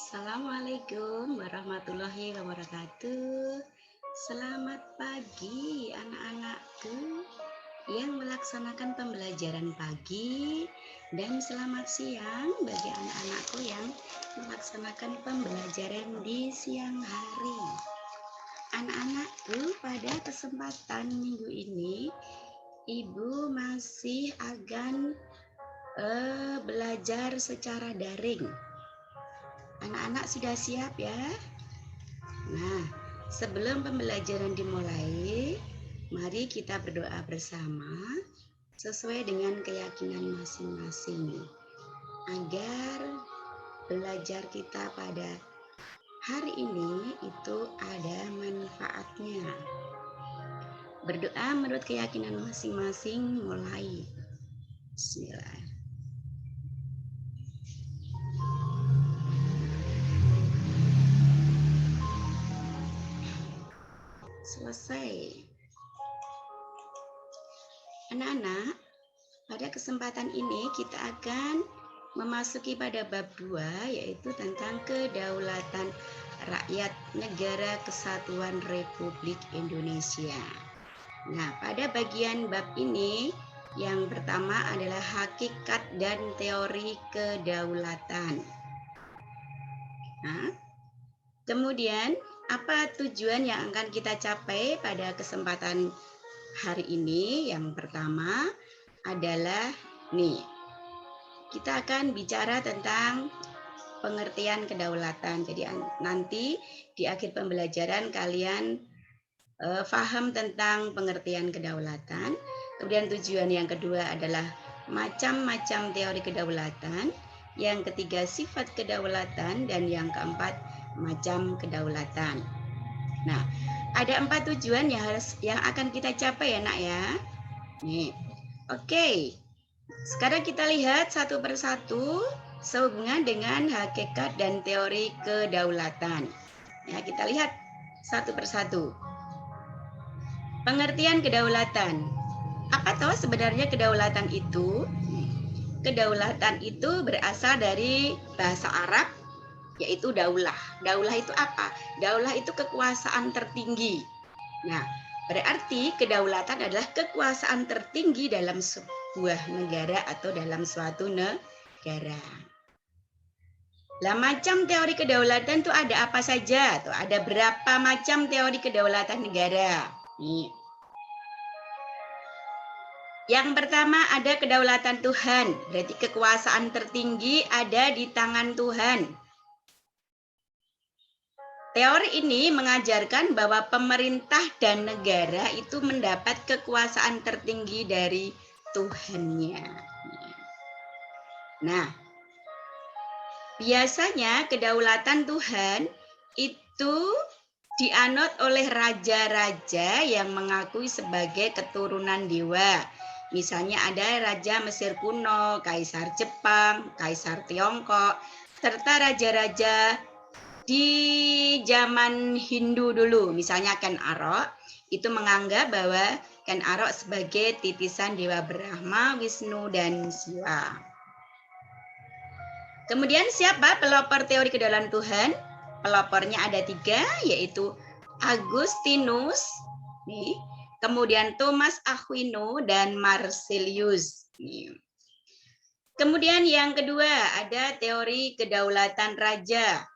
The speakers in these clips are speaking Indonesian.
Assalamualaikum warahmatullahi wabarakatuh. Selamat pagi anak-anakku yang melaksanakan pembelajaran pagi dan selamat siang bagi anak-anakku yang melaksanakan pembelajaran di siang hari. Anak-anakku, pada kesempatan minggu ini Ibu masih akan belajar secara daring. Anak-anak sudah siap ya? Nah, sebelum pembelajaran dimulai, mari kita berdoa bersama sesuai dengan keyakinan masing-masing agar belajar kita pada hari ini itu ada manfaatnya. Berdoa menurut keyakinan masing-masing, mulai. Bismillah. Selesai. Anak-anak, pada kesempatan ini kita akan memasuki pada bab 2, yaitu tentang kedaulatan rakyat negara kesatuan Republik Indonesia. Nah, pada bagian bab ini yang pertama adalah hakikat dan teori kedaulatan. Nah, kemudian apa tujuan yang akan kita capai pada kesempatan hari ini? Yang pertama adalah kita akan bicara tentang pengertian kedaulatan. Jadi nanti di akhir pembelajaran kalian paham tentang pengertian kedaulatan. Kemudian tujuan yang kedua adalah macam-macam teori kedaulatan. Yang ketiga sifat kedaulatan, dan yang keempat macam kedaulatan. Nah, ada 4 tujuan yang akan kita capai ya nak ya. Nih, oke. Sekarang kita lihat satu persatu sehubungan dengan hakikat dan teori kedaulatan. Ya, kita lihat satu persatu. Pengertian kedaulatan. Apa tahu sebenarnya kedaulatan itu? Kedaulatan itu berasal dari bahasa Arab, yaitu daulah. Daulah itu apa? Daulah itu kekuasaan tertinggi. Nah, berarti kedaulatan adalah kekuasaan tertinggi dalam sebuah negara atau dalam suatu negara. Lah, macam teori kedaulatan itu ada apa saja? Tuh, ada berapa macam teori kedaulatan negara? Nih. Yang pertama ada kedaulatan Tuhan, berarti kekuasaan tertinggi ada di tangan Tuhan. Teori ini mengajarkan bahwa pemerintah dan negara itu mendapat kekuasaan tertinggi dari Tuhannya. Nah, biasanya kedaulatan Tuhan itu dianut oleh raja-raja yang mengakui sebagai keturunan dewa. Misalnya ada Raja Mesir kuno, Kaisar Jepang, Kaisar Tiongkok, serta raja-raja di zaman Hindu dulu. Misalnya Ken Arok, itu menganggap bahwa Ken Arok sebagai titisan Dewa Brahma, Wisnu, dan Siwa. Kemudian siapa pelopor teori kedaulatan Tuhan? Pelopornya ada 3, yaitu Agustinus, kemudian Thomas Aquino, dan Marsilius. Kemudian yang kedua ada teori kedaulatan raja.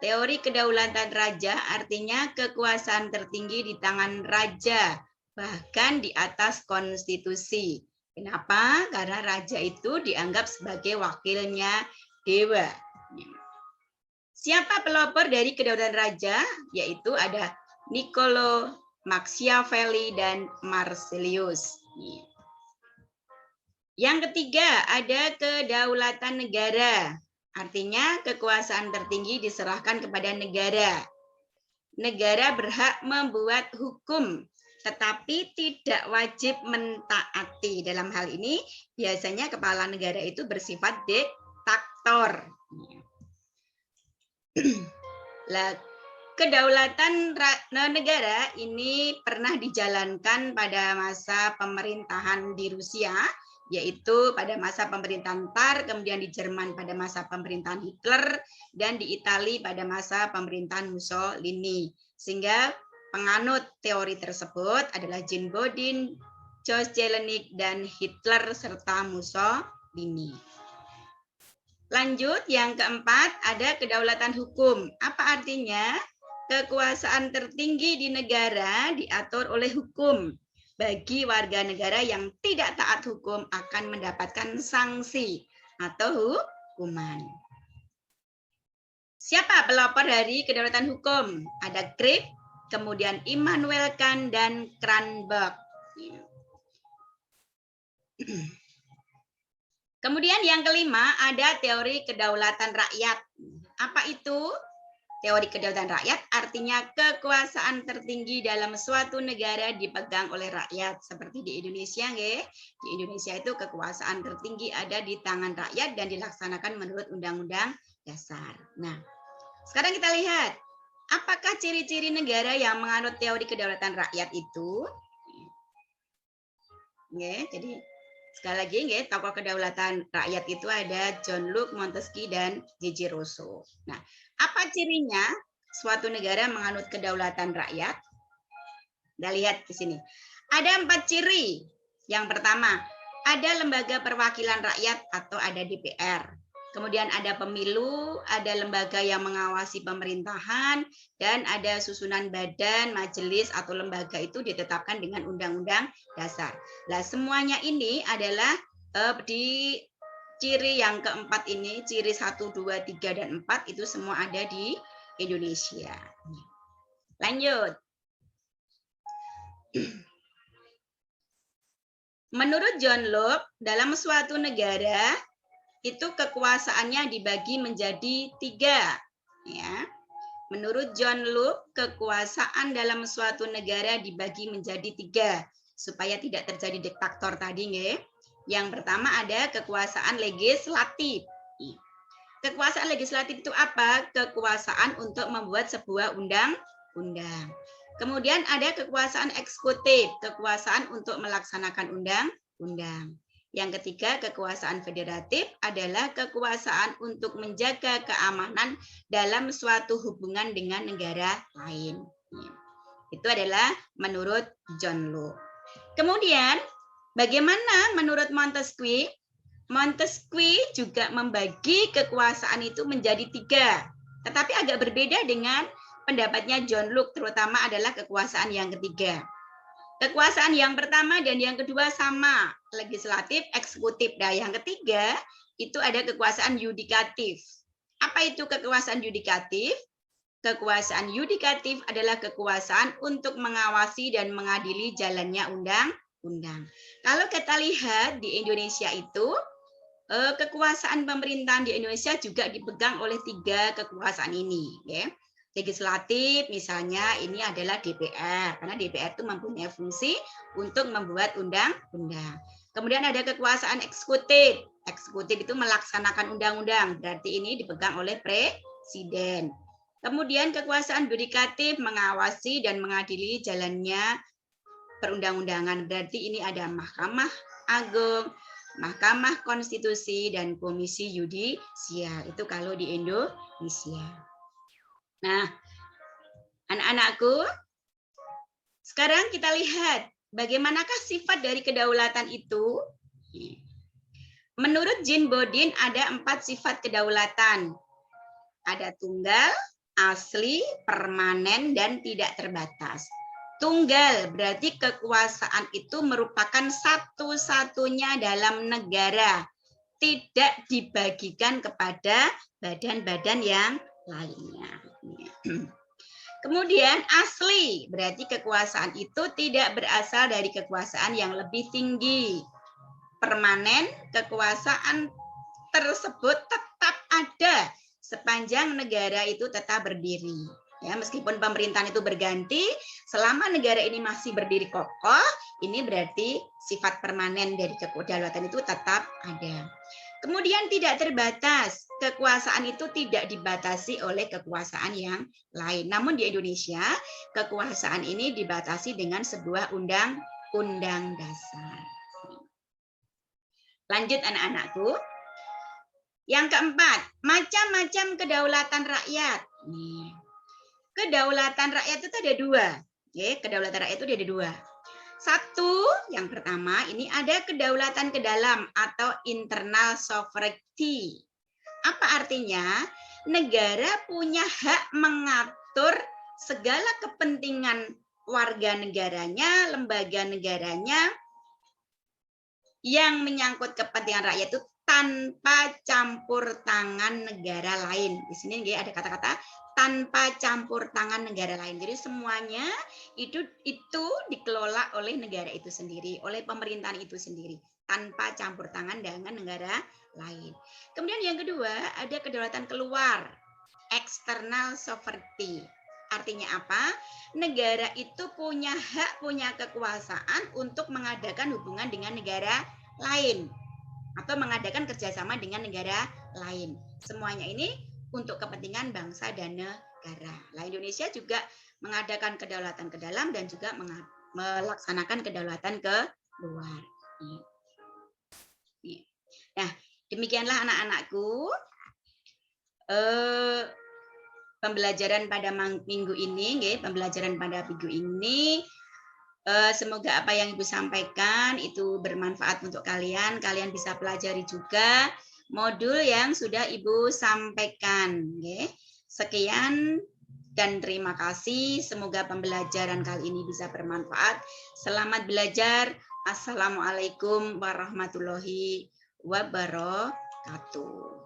Teori kedaulatan raja artinya kekuasaan tertinggi di tangan raja, bahkan di atas konstitusi. Kenapa? Karena raja itu dianggap sebagai wakilnya dewa. Siapa pelopor dari kedaulatan raja? Yaitu ada Niccolo Machiavelli dan Marsilius. Yang ketiga ada kedaulatan negara. Artinya kekuasaan tertinggi diserahkan kepada negara. Negara berhak membuat hukum, tetapi tidak wajib mentaati. Dalam hal ini biasanya kepala negara itu bersifat diktator. Lah, kedaulatan negara ini pernah dijalankan pada masa pemerintahan di Rusia yaitu pada masa pemerintahan Tsar, kemudian di Jerman pada masa pemerintahan Hitler, dan di Italia pada masa pemerintahan Mussolini. Sehingga penganut teori tersebut adalah Jean Bodin, Joseph Jelinek, dan Hitler serta Mussolini. Lanjut, yang keempat ada kedaulatan hukum. Apa artinya? Kekuasaan tertinggi di negara diatur oleh hukum. Bagi warga negara yang tidak taat hukum akan mendapatkan sanksi atau hukuman. Siapa pelopor dari kedaulatan hukum? Ada Crick, kemudian Immanuel Kant, dan Cranbrook. Kemudian yang kelima ada teori kedaulatan rakyat. Apa itu? Teori kedaulatan rakyat artinya kekuasaan tertinggi dalam suatu negara dipegang oleh rakyat. Seperti di Indonesia, nggih. Di Indonesia itu kekuasaan tertinggi ada di tangan rakyat dan dilaksanakan menurut Undang-Undang Dasar. Nah, sekarang kita lihat, apakah ciri-ciri negara yang menganut teori kedaulatan rakyat itu? Nggih, jadi sekali lagi, nggih, tokoh kedaulatan rakyat itu ada John Locke, Montesquieu, dan J.J. Rousseau. Nah, apa cirinya suatu negara menganut kedaulatan rakyat? Kita lihat di sini. Ada 4 ciri. Yang pertama, ada lembaga perwakilan rakyat atau ada DPR. Kemudian ada pemilu, ada lembaga yang mengawasi pemerintahan, dan ada susunan badan, majelis, atau lembaga itu ditetapkan dengan Undang-Undang Dasar. Nah, semuanya ini adalah di ciri yang keempat ini, ciri 1, 2, 3, dan 4 itu semua ada di Indonesia. Lanjut. Menurut John Locke, dalam suatu negara itu kekuasaannya dibagi menjadi 3. Ya. Menurut John Locke, kekuasaan dalam suatu negara dibagi menjadi 3 supaya tidak terjadi diktator tadi, nggih. Yang pertama ada kekuasaan legislatif. Kekuasaan legislatif itu apa? Kekuasaan untuk membuat sebuah undang-undang. Kemudian ada kekuasaan eksekutif, kekuasaan untuk melaksanakan undang-undang. Yang ketiga, kekuasaan federatif adalah kekuasaan untuk menjaga keamanan dalam suatu hubungan dengan negara lain. Itu adalah menurut John Locke. Kemudian, bagaimana menurut Montesquieu? Montesquieu juga membagi kekuasaan itu menjadi 3. Tetapi agak berbeda dengan pendapatnya John Locke, terutama adalah kekuasaan yang ketiga. Kekuasaan yang pertama dan yang kedua sama, legislatif, eksekutif. Nah, yang ketiga itu ada kekuasaan yudikatif. Apa itu kekuasaan yudikatif? Kekuasaan yudikatif adalah kekuasaan untuk mengawasi dan mengadili jalannya undang-undang. Kalau kita lihat di Indonesia itu, kekuasaan pemerintahan di Indonesia juga dipegang oleh 3 kekuasaan ini. Ya. Legislatif misalnya ini adalah DPR, karena DPR itu mempunyai fungsi untuk membuat undang-undang. Kemudian ada kekuasaan eksekutif. Eksekutif itu melaksanakan undang-undang, berarti ini dipegang oleh presiden. Kemudian kekuasaan yudikatif mengawasi dan mengadili jalannya perundang-undangan, berarti ini ada Mahkamah Agung, Mahkamah Konstitusi, dan Komisi Yudisial. Itu kalau di Indonesia. Nah, anak-anakku, sekarang kita lihat bagaimanakah sifat dari kedaulatan itu. Menurut Jean Bodin ada 4 sifat kedaulatan. Ada tunggal, asli, permanen, dan tidak terbatas. Tunggal berarti kekuasaan itu merupakan satu-satunya dalam negara. Tidak dibagikan kepada badan-badan yang lainnya. Kemudian asli, berarti kekuasaan itu tidak berasal dari kekuasaan yang lebih tinggi. Permanen, kekuasaan tersebut tetap ada sepanjang negara itu tetap berdiri. Ya, meskipun pemerintahan itu berganti, selama negara ini masih berdiri kokoh, ini berarti sifat permanen dari kedaulatan itu tetap ada. Kemudian tidak terbatas, kekuasaan itu tidak dibatasi oleh kekuasaan yang lain. Namun di Indonesia, kekuasaan ini dibatasi dengan sebuah undang-undang dasar. Lanjut anak-anakku. Yang keempat, macam-macam kedaulatan rakyat. Nih. Kedaulatan rakyat itu ada dua. Kedaulatan rakyat itu ada dua. Satu, yang pertama ini ada kedaulatan ke dalam atau internal sovereignty. Apa artinya? Negara punya hak mengatur segala kepentingan warga negaranya, lembaga negaranya yang menyangkut kepentingan rakyat itu tanpa campur tangan negara lain. Di sini ada kata-kata tanpa campur tangan negara lain. Jadi semuanya itu dikelola oleh negara itu sendiri, oleh pemerintahan itu sendiri, tanpa campur tangan dengan negara lain. Kemudian yang kedua, ada kedaulatan keluar, external sovereignty. Artinya apa? Negara itu punya hak, punya kekuasaan untuk mengadakan hubungan dengan negara lain atau mengadakan kerjasama dengan negara lain. Semuanya ini untuk kepentingan bangsa dan negara. Nah, Indonesia juga mengadakan kedaulatan ke dalam dan juga melaksanakan kedaulatan ke luar. Nah, demikianlah anak-anakku. Pembelajaran pada minggu ini, pembelajaran pada minggu ini. Semoga apa yang Ibu sampaikan itu bermanfaat untuk kalian. Kalian bisa pelajari juga modul yang sudah Ibu sampaikan. Sekian dan terima kasih. Semoga pembelajaran kali ini bisa bermanfaat. Selamat belajar. Assalamualaikum warahmatullahi wabarakatuh.